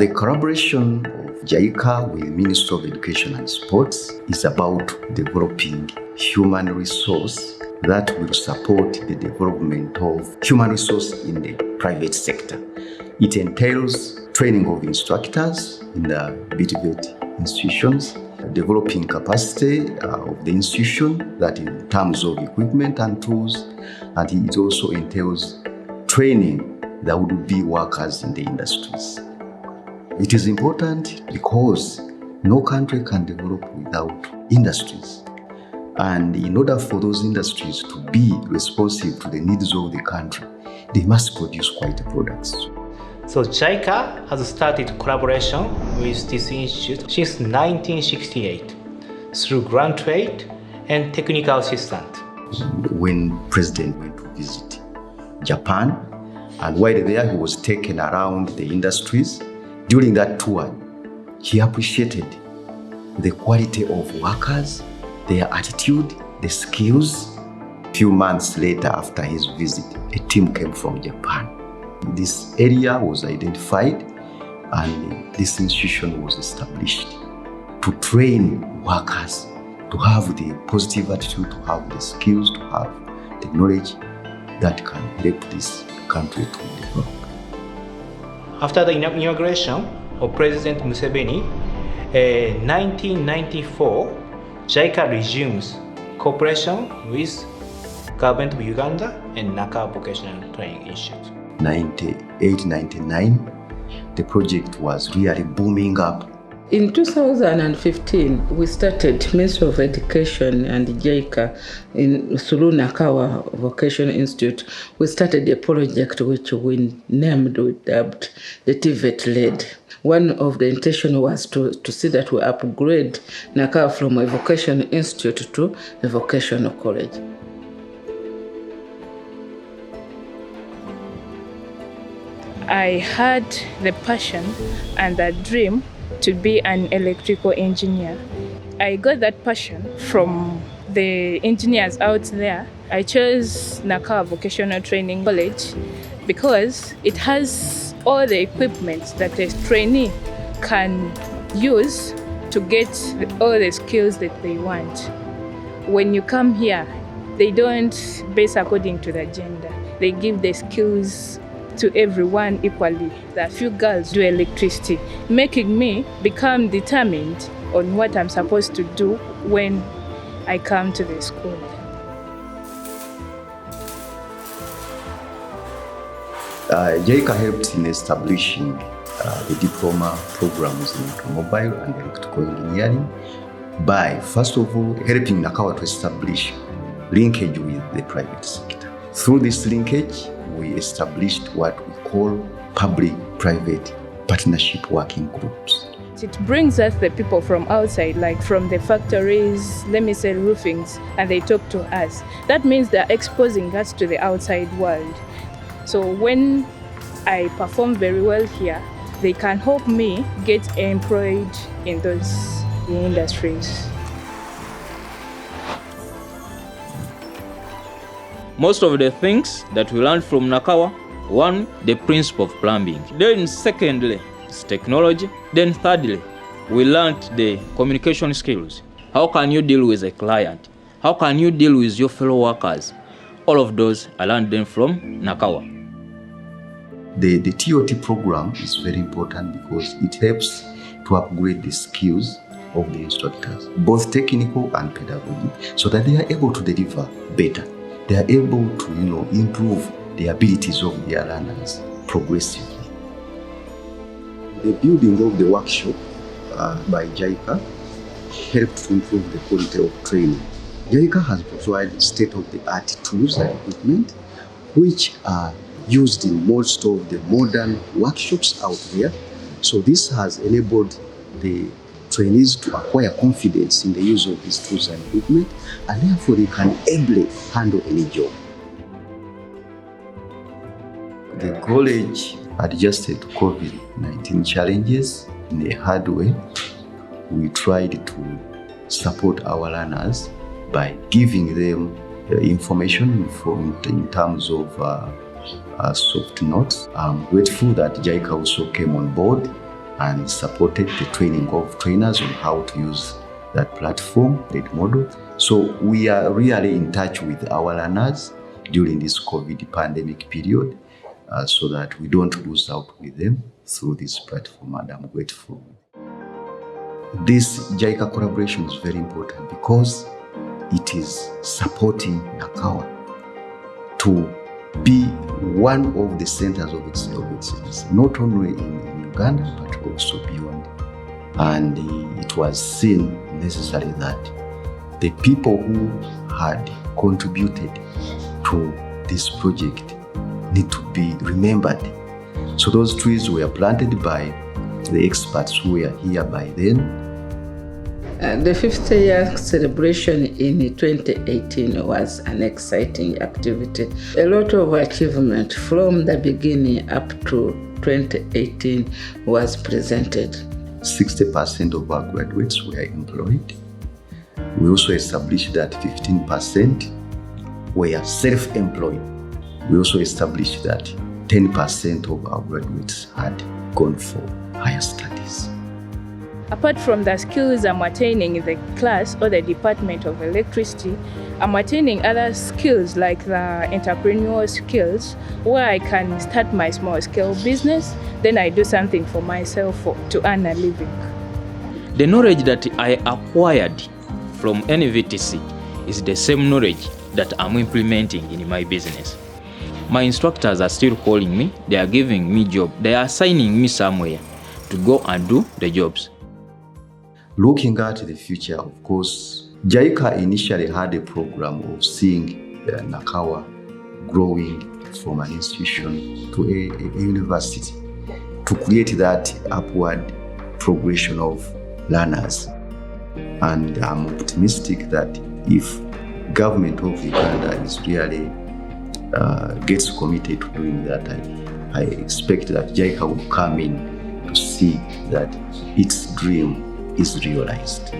The collaboration of JICA with Ministry of Education and Sports is about developing human resource that will support the development of human resource in the private sector. It entails training of instructors in the TVET institutions, developing capacity of the institution, that in terms of equipment and tools, and it also entails training that would be workers in the industries. It is important because no country can develop without industries. And in order for those industries to be responsive to the needs of the country, they must produce quality products. So JICA has started collaboration with this institute since 1968 through grant aid and technical assistance. When President went to visit Japan, and while there he was taken around the industries, during that tour, he appreciated the quality of workers, their attitude, the skills. A few months later, after his visit, a team came from Japan. This area was identified and this institution was established to train workers, to have the positive attitude, to have the skills, to have the knowledge that can help this country to develop. After the inauguration of President Museveni, in 1994, JICA resumes cooperation with government of Uganda and Nakawa Vocational Training Institute. 98-99, the project was really booming up. In 2015, we started Ministry of Education and JICA through Nakawa Vocational Institute. We started a project which we dubbed the TVET-LEAD. One of the intention was to see that we upgrade Nakawa from a vocational institute to a vocational college. I had the passion and the dream to be an electrical engineer. I got that passion from the engineers out there. I chose Nakawa Vocational Training College because it has all the equipment that a trainee can use to get all the skills that they want. When you come here, they don't base according to the gender. They give the skills to everyone equally. The few girls do electricity, making me become determined on what I'm supposed to do when I come to the school. JICA helped in establishing the diploma programs in automobile and electrical engineering by, first of all, helping Nakawa to establish linkage with the private sector. Through this linkage, we established what we call public-private partnership working groups. It brings us the people from outside, like from the factories, let me say roofings, and they talk to us. That means they're exposing us to the outside world. So when I perform very well here, they can help me get employed in those industries. Most of the things that we learned from Nakawa, one, the principle of plumbing. Then secondly, it's technology. Then thirdly, we learned the communication skills. How can you deal with a client? How can you deal with your fellow workers? All of those, I learned them from Nakawa. The TOT program is very important because it helps to upgrade the skills of the instructors, both technical and pedagogy, so that they are able to deliver better. They are able to, improve the abilities of their learners progressively. The building of the workshop by JICA helped to improve the quality of training. JICA has provided state-of-the-art tools and equipment which are used in most of the modern workshops out there. So this has enabled the trainees to acquire confidence in the use of these tools and equipment, and therefore they can ably handle any job. The college adjusted to COVID-19 challenges in a hard way. We tried to support our learners by giving them information in terms of soft notes. I'm grateful that JICA also came on board and supported the training of trainers on how to use that platform, that model. So we are really in touch with our learners during this COVID pandemic period so that we don't lose out with them through this platform, and I'm grateful. This JICA collaboration is very important because it is supporting NACAWA to be one of the centers of excellence, not only in Uganda, but also beyond. And it was seen necessary that the people who had contributed to this project need to be remembered. So those trees were planted by the experts who were here by then. The 50-year celebration in 2018 was an exciting activity. A lot of achievement from the beginning up to 2018 was presented. 60% of our graduates were employed. We also established that 15% were self-employed. We also established that 10% of our graduates had gone for higher studies. Apart from the skills I'm attaining in the class or the Department of Electricity, I'm attaining other skills like the entrepreneurial skills where I can start my small scale business, then I do something for myself to earn a living. The knowledge that I acquired from NVTC is the same knowledge that I'm implementing in my business. My instructors are still calling me, they are giving me jobs, they are assigning me somewhere to go and do the jobs. Looking at the future, of course, JICA initially had a program of seeing NACAWA growing from an institution to a university to create that upward progression of learners. And I'm optimistic that if government of Uganda is really gets committed to doing that, I expect that JICA will come in to see that its dream is realized.